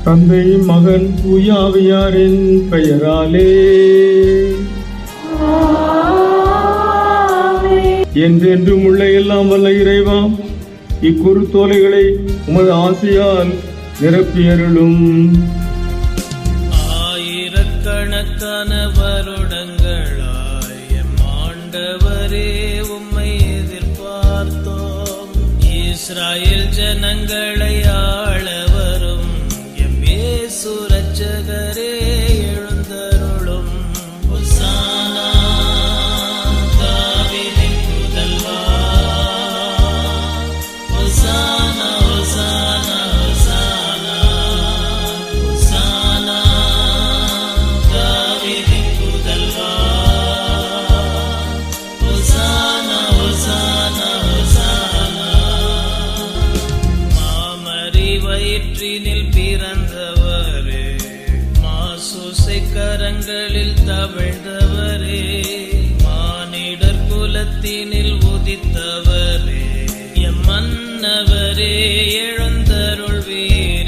தந்தை, மகன், தூய ஆவியாரின் பெயராலே என்றென்றும் உள்ள எல்லாம் வல்ல இறைவா, இக்குறுத்தோலைகளை உமது ஆசையால் நிரப்பியருளும். ஆயிரக்கணக்கான வருடங்களாய் எம் ஆண்டவரே உம்மை எதிர்பார்த்தோம். இஸ்ராயேல் ஜனங்களை ஆள வரும் எம் இயேசு இரட்சகரே எழுந்தருளும். ஹோசானா தாவீதின் புதல்வா, ஹோசானா ஹோசானா ஹோசானா ஹோசானா தாவீதின் புதல்வா, ஹோசானா ஹோசானா ஹோசானா. மாமரி வயிற்றினில் பிறந்தவரே, மாசூசை கரங்களில் தவழ்ந்தவரே, மானிடர் குலத்தினில் உதித்தவரே, எம் மன்னவரே எழுந்தருள்வீர்.